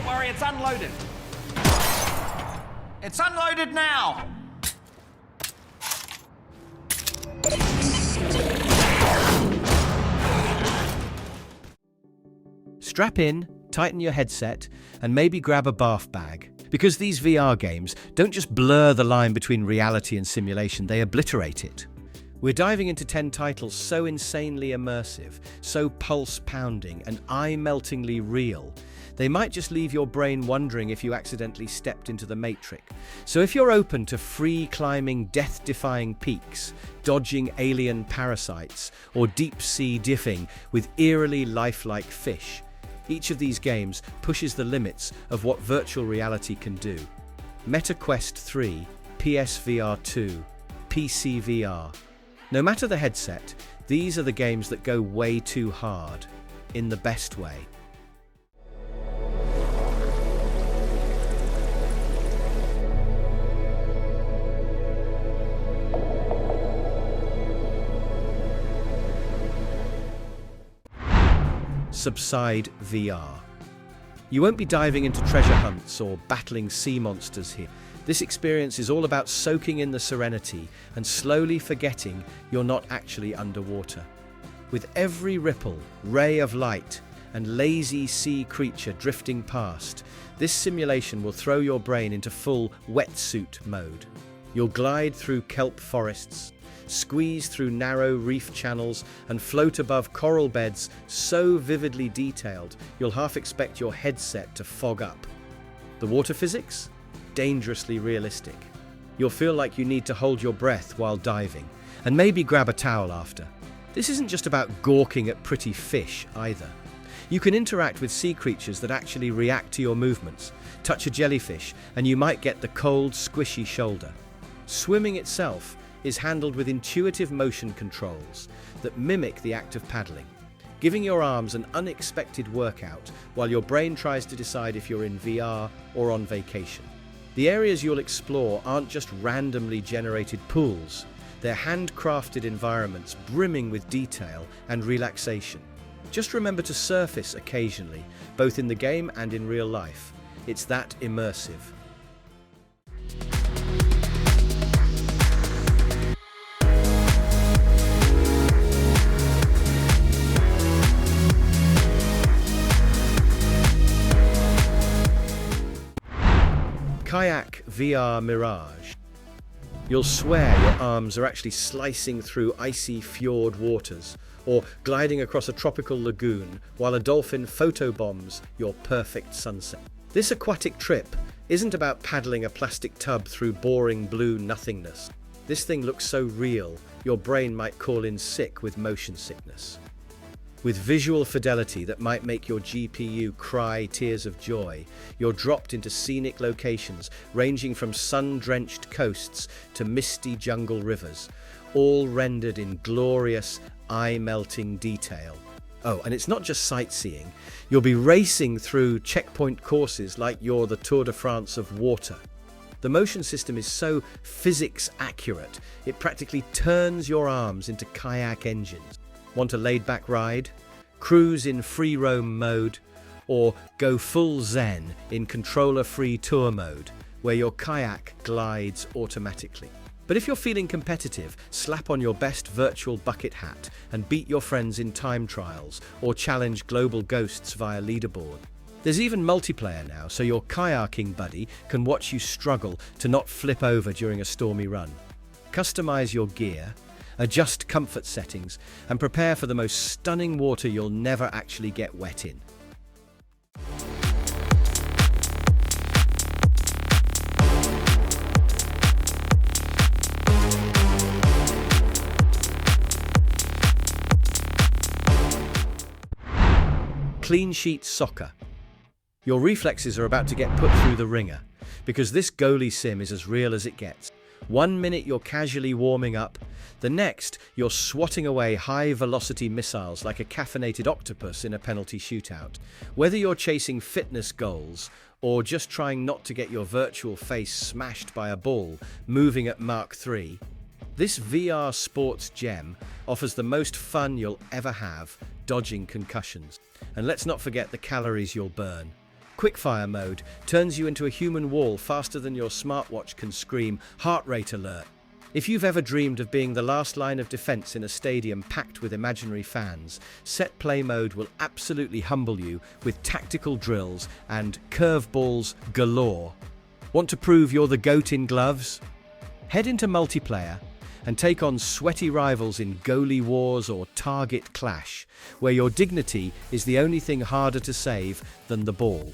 Don't worry, it's unloaded. It's unloaded now. Strap in, tighten your headset, and maybe grab a bath bag. Because these VR games don't just blur the line between reality and simulation, they obliterate it. We're diving into 10 titles so insanely immersive, so pulse-pounding and eye-meltingly real, they might just leave your brain wondering if you accidentally stepped into the Matrix. So if you're open to free-climbing, death-defying peaks, dodging alien parasites, or deep-sea diffing with eerily lifelike fish, each of these games pushes the limits of what virtual reality can do. Quest 3, PSVR2, PCVR. No matter the headset, these are the games that go way too hard, in the best way. Subside VR. You won't be diving into treasure hunts or battling sea monsters here. This experience is all about soaking in the serenity and slowly forgetting you're not actually underwater. With every ripple, ray of light, and lazy sea creature drifting past, this simulation will throw your brain into full wetsuit mode. You'll glide through kelp forests, squeeze through narrow reef channels, and float above coral beds so vividly detailed you'll half expect your headset to fog up. The water physics? Dangerously realistic. You'll feel like you need to hold your breath while diving, and maybe grab a towel after. This isn't just about gawking at pretty fish either. You can interact with sea creatures that actually react to your movements. Touch a jellyfish, and you might get the cold, squishy shoulder. Swimming itself is handled with intuitive motion controls that mimic the act of paddling, giving your arms an unexpected workout while your brain tries to decide if you're in VR or on vacation. The areas you'll explore aren't just randomly generated pools, they're handcrafted environments brimming with detail and relaxation. Just remember to surface occasionally, both in the game and in real life. It's that immersive. Kayak VR Mirage. You'll swear your arms are actually slicing through icy fjord waters or gliding across a tropical lagoon while a dolphin photobombs your perfect sunset. This aquatic trip isn't about paddling a plastic tub through boring blue nothingness. This thing looks so real, your brain might call in sick with motion sickness. With visual fidelity that might make your GPU cry tears of joy, you're dropped into scenic locations ranging from sun-drenched coasts to misty jungle rivers, all rendered in glorious, eye-melting detail. Oh, and it's not just sightseeing. You'll be racing through checkpoint courses like you're the Tour de France of water. The motion system is so physics accurate, it practically turns your arms into kayak engines. Want a laid-back ride? Cruise in free roam mode? Or go full zen in controller-free tour mode, where your kayak glides automatically? But if you're feeling competitive, slap on your best virtual bucket hat and beat your friends in time trials or challenge global ghosts via leaderboard. There's even multiplayer now, so your kayaking buddy can watch you struggle to not flip over during a stormy run. Customize your gear, adjust comfort settings, and prepare for the most stunning water you'll never actually get wet in. CleanSheet soccer. Your reflexes are about to get put through the ringer, because this goalie sim is as real as it gets. 1 minute you're casually warming up, the next you're swatting away high-velocity missiles like a caffeinated octopus in a penalty shootout. Whether you're chasing fitness goals or just trying not to get your virtual face smashed by a ball moving at Mach 3, this VR sports gem offers the most fun you'll ever have dodging concussions. And let's not forget the calories you'll burn. quickfire mode turns you into a human wall faster than your smartwatch can scream heart rate alert. If you've ever dreamed of being the last line of defense in a stadium packed with imaginary fans, set play mode will absolutely humble you with tactical drills and curveballs galore. Want to prove you're the GOAT in gloves? Head into multiplayer and take on sweaty rivals in goalie wars or target clash, where your dignity is the only thing harder to save than the ball.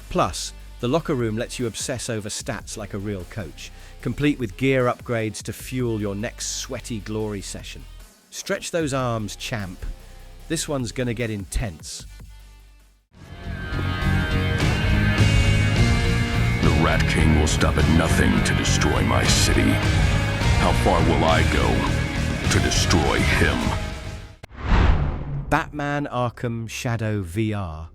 Plus, the locker room lets you obsess over stats like a real coach, complete with gear upgrades to fuel your next sweaty glory session. Stretch those arms, champ. This one's gonna get intense. The Rat King will stop at nothing to destroy my city. How far will I go to destroy him? Batman Arkham Shadow VR.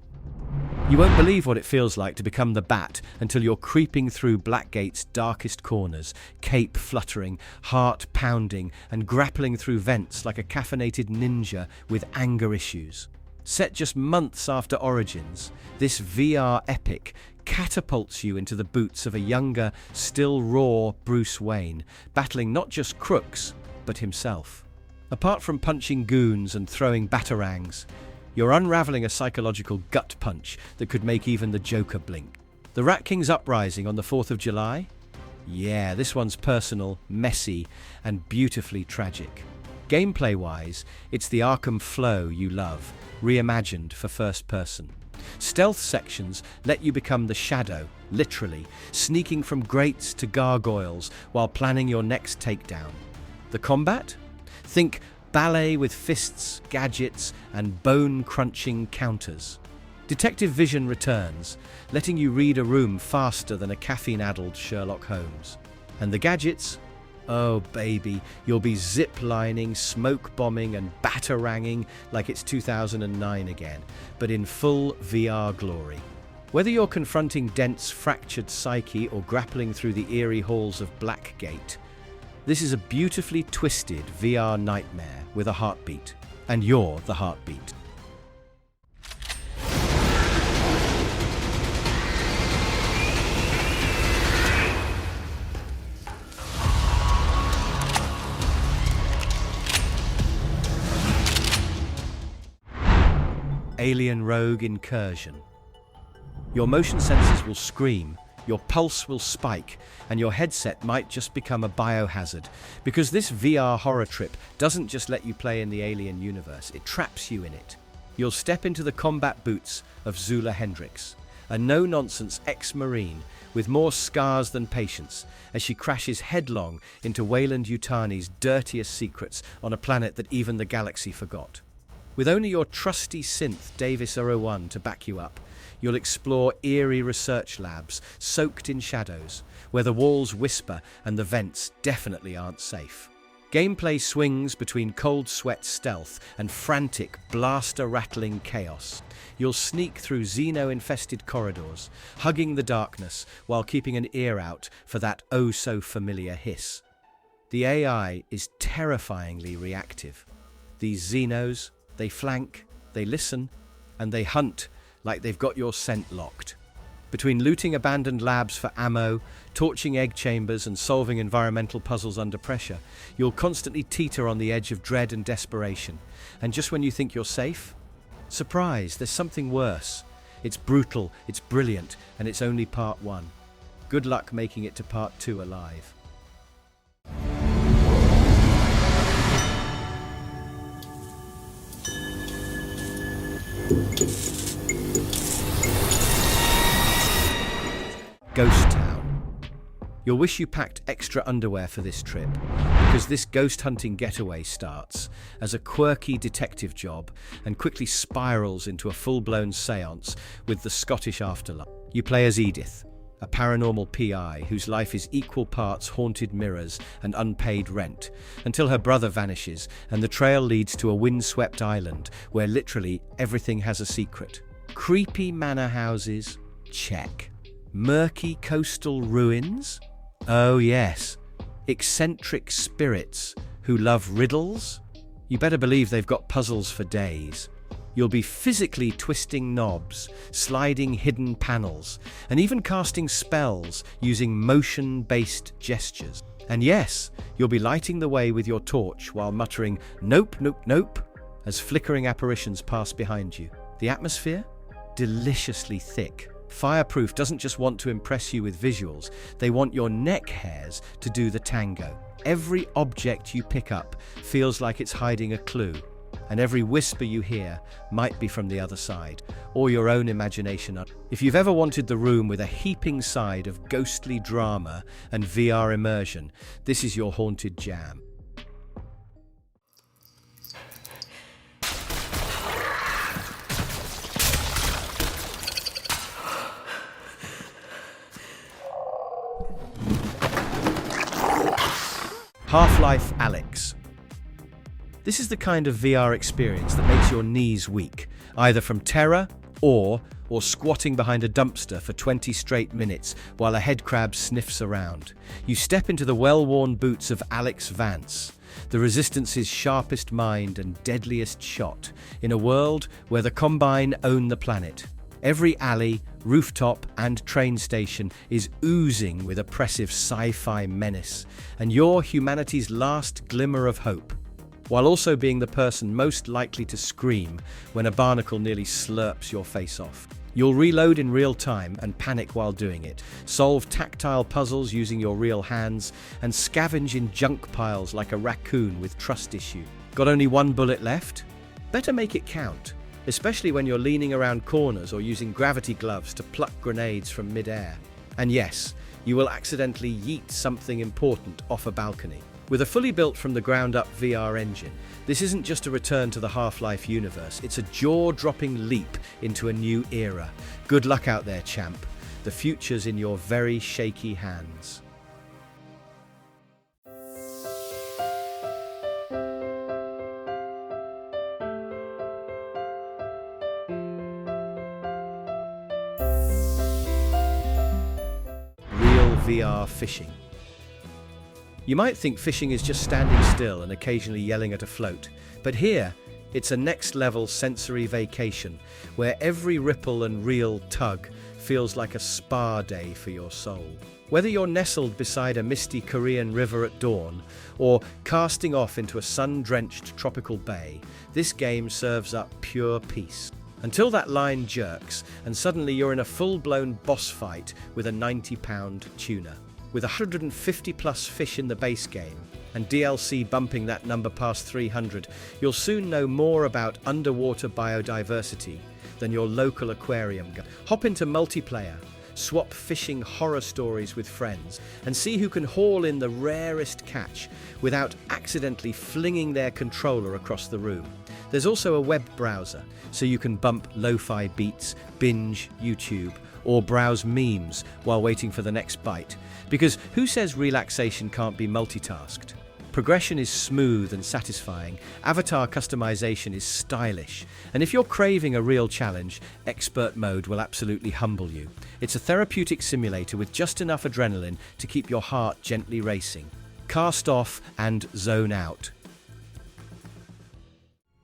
You won't believe what it feels like to become the Bat until you're creeping through Blackgate's darkest corners, cape fluttering, heart pounding, and grappling through vents like a caffeinated ninja with anger issues. Set just months after Origins, this VR epic catapults you into the boots of a younger, still raw Bruce Wayne, battling not just crooks, but himself. Apart from punching goons and throwing batarangs, you're unraveling a psychological gut punch that could make even the Joker blink. The Rat King's uprising on the 4th of July? Yeah, this one's personal, messy, and beautifully tragic. Gameplay-wise, it's the Arkham flow you love, reimagined for first person. Stealth sections let you become the Shadow, literally, sneaking from grates to gargoyles while planning your next takedown. The combat? Think ballet with fists, gadgets, and bone-crunching counters. Detective vision returns, letting you read a room faster than a caffeine-addled Sherlock Holmes. And the gadgets? Oh baby, you'll be zip-lining, smoke-bombing, and bataranging like it's 2009 again, but in full VR glory. Whether you're confronting Dent's fractured psyche or grappling through the eerie halls of Blackgate, this is a beautifully twisted VR nightmare with a heartbeat, and you're the heartbeat. Alien Rogue Incursion. Your motion sensors will scream, your pulse will spike, and your headset might just become a biohazard, because this VR horror trip doesn't just let you play in the alien universe, it traps you in it. You'll step into the combat boots of Zula Hendricks, a no-nonsense ex-Marine with more scars than patience, as she crashes headlong into Wayland Yutani's dirtiest secrets on a planet that even the galaxy forgot. With only your trusty synth Davis 01 to back you up, you'll explore eerie research labs soaked in shadows, where the walls whisper and the vents definitely aren't safe. Gameplay swings between cold sweat stealth and frantic blaster-rattling chaos. You'll sneak through Xeno-infested corridors, hugging the darkness while keeping an ear out for that oh-so-familiar hiss. The AI is terrifyingly reactive. These Xenos, they flank, they listen, and they hunt like they've got your scent locked. Between looting abandoned labs for ammo, torching egg chambers, and solving environmental puzzles under pressure, you'll constantly teeter on the edge of dread and desperation. And just when you think you're safe, surprise, there's something worse. It's brutal, it's brilliant, and it's only part 1. Good luck making it to part 2 alive. Ghost Town. You'll wish you packed extra underwear for this trip, because this ghost hunting getaway starts as a quirky detective job and quickly spirals into a full-blown seance with the Scottish afterlife. You play as Edith, a paranormal PI whose life is equal parts haunted mirrors and unpaid rent, until her brother vanishes and the trail leads to a windswept island where literally everything has a secret. Creepy manor houses? Check. Murky coastal ruins? Oh yes. Eccentric spirits who love riddles? You better believe they've got puzzles for days. You'll be physically twisting knobs, sliding hidden panels, and even casting spells using motion-based gestures. And yes, you'll be lighting the way with your torch while muttering, "Nope, nope, nope," as flickering apparitions pass behind you. The atmosphere? Deliciously thick. Fireproof doesn't just want to impress you with visuals, they want your neck hairs to do the tango. Every object you pick up feels like it's hiding a clue, and every whisper you hear might be from the other side, or your own imagination. If you've ever wanted the room with a heaping side of ghostly drama and VR immersion, this is your haunted jam. Half-Life Alyx. This is the kind of VR experience that makes your knees weak, either from terror or squatting behind a dumpster for 20 straight minutes while a headcrab sniffs around. You step into the well-worn boots of Alyx Vance, the Resistance's sharpest mind and deadliest shot, in a world where the Combine own the planet. Every alley, rooftop, and train station is oozing with oppressive sci-fi menace, and you're humanity's last glimmer of hope, while also being the person most likely to scream when a barnacle nearly slurps your face off. You'll reload in real time and panic while doing it, solve tactile puzzles using your real hands, and scavenge in junk piles like a raccoon with trust issue. Got only one bullet left? Better make it count, especially when you're leaning around corners or using gravity gloves to pluck grenades from mid-air. And yes, you will accidentally yeet something important off a balcony. With a fully built from the ground up VR engine, this isn't just a return to the Half-Life universe, it's a jaw-dropping leap into a new era. Good luck out there, champ. The future's in your very shaky hands. VR fishing. You might think fishing is just standing still and occasionally yelling at a float, but here it's a next-level sensory vacation where every ripple and reel tug feels like a spa day for your soul. Whether you're nestled beside a misty Korean river at dawn or casting off into a sun-drenched tropical bay, this game serves up pure peace. Until that line jerks, and suddenly you're in a full-blown boss fight with a 90-pound tuna. With 150-plus fish in the base game, and DLC bumping that number past 300, you'll soon know more about underwater biodiversity than your local aquarium. Hop into multiplayer, swap fishing horror stories with friends, and see who can haul in the rarest catch without accidentally flinging their controller across the room. There's also a web browser, so you can bump lo-fi beats, binge YouTube, or browse memes while waiting for the next bite. Because who says relaxation can't be multitasked? Progression is smooth and satisfying, avatar customization is stylish, and if you're craving a real challenge, expert mode will absolutely humble you. It's a therapeutic simulator with just enough adrenaline to keep your heart gently racing. Cast off and zone out.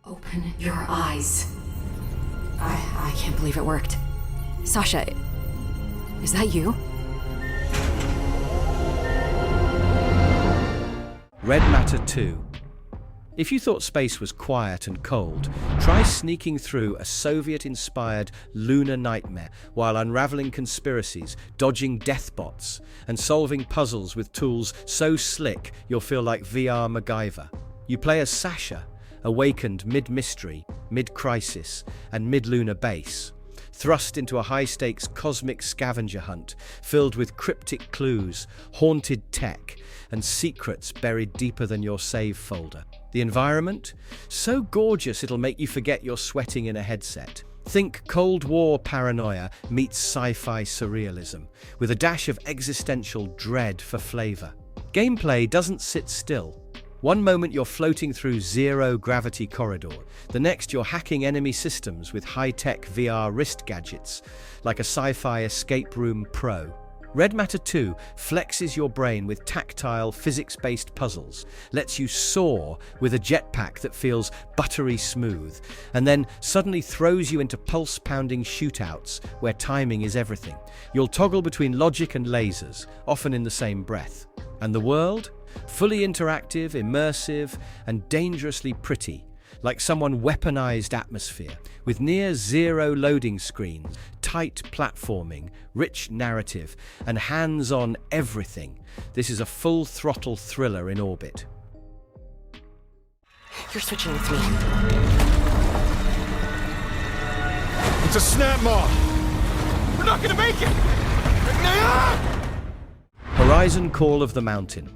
Open your eyes. I can't believe it worked. Sasha, is that you? Red Matter 2. If you thought space was quiet and cold, try sneaking through a Soviet-inspired lunar nightmare while unraveling conspiracies, dodging deathbots, and solving puzzles with tools so slick you'll feel like VR MacGyver. You play as Sasha, awakened mid-mystery, mid-crisis, and mid-lunar base, thrust into a high-stakes cosmic scavenger hunt filled with cryptic clues, haunted tech, and secrets buried deeper than your save folder. The environment? So gorgeous it'll make you forget you're sweating in a headset. Think Cold War paranoia meets sci-fi surrealism, with a dash of existential dread for flavor. Gameplay doesn't sit still. One moment you're floating through zero-gravity corridor, the next you're hacking enemy systems with high-tech VR wrist gadgets, like a sci-fi escape room pro. Red Matter 2 flexes your brain with tactile, physics-based puzzles, lets you soar with a jetpack that feels buttery smooth, and then suddenly throws you into pulse-pounding shootouts where timing is everything. You'll toggle between logic and lasers, often in the same breath. And the world? Fully interactive, immersive, and dangerously pretty, like someone weaponized atmosphere, with near-zero loading screens, tight platforming, rich narrative, and hands-on everything. This is a full-throttle thriller in orbit. You're switching with me. It's a snap maw! We're not gonna make it! Horizon Call of the Mountain.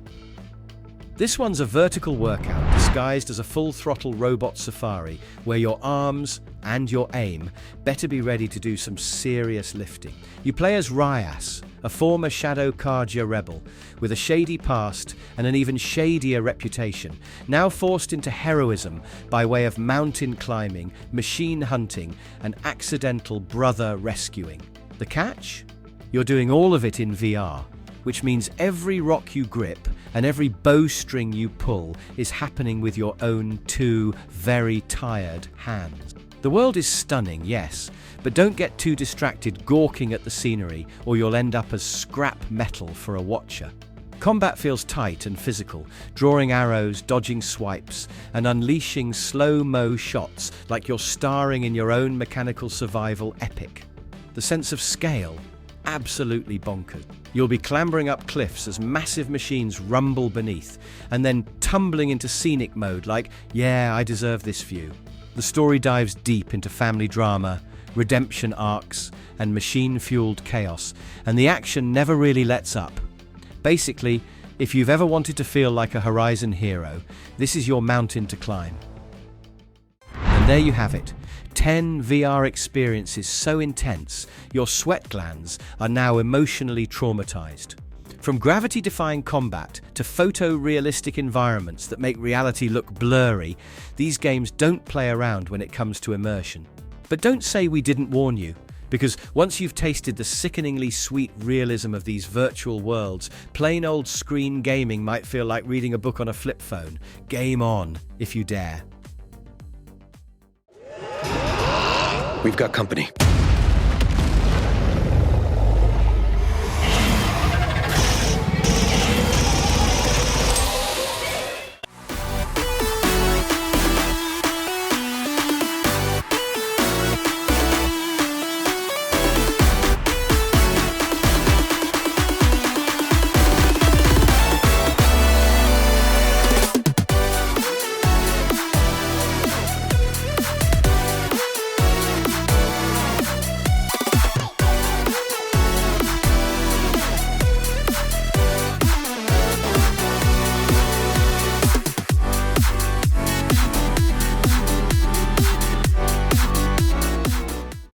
This one's a vertical workout disguised as a full-throttle robot safari where your arms and your aim better be ready to do some serious lifting. You play as Ryas, a former Shadow Carja rebel with a shady past and an even shadier reputation, now forced into heroism by way of mountain climbing, machine hunting, and accidental brother rescuing. The catch? You're doing all of it in VR, which means every rock you grip and every bowstring you pull is happening with your own two very tired hands. The world is stunning, yes, but don't get too distracted gawking at the scenery or you'll end up as scrap metal for a watcher. Combat feels tight and physical, drawing arrows, dodging swipes, and unleashing slow-mo shots like you're starring in your own mechanical survival epic. The sense of scale? Absolutely bonkers. You'll be clambering up cliffs as massive machines rumble beneath, and then tumbling into scenic mode like, yeah, I deserve this view. The story dives deep into family drama, redemption arcs, and machine-fueled chaos, and the action never really lets up. Basically, if you've ever wanted to feel like a Horizon hero, this is your mountain to climb. And there you have it. 10 VR experiences so intense, your sweat glands are now emotionally traumatized. From gravity-defying combat to photorealistic environments that make reality look blurry, these games don't play around when it comes to immersion. But don't say we didn't warn you, because once you've tasted the sickeningly sweet realism of these virtual worlds, plain old screen gaming might feel like reading a book on a flip phone. Game on, if you dare. We've got company.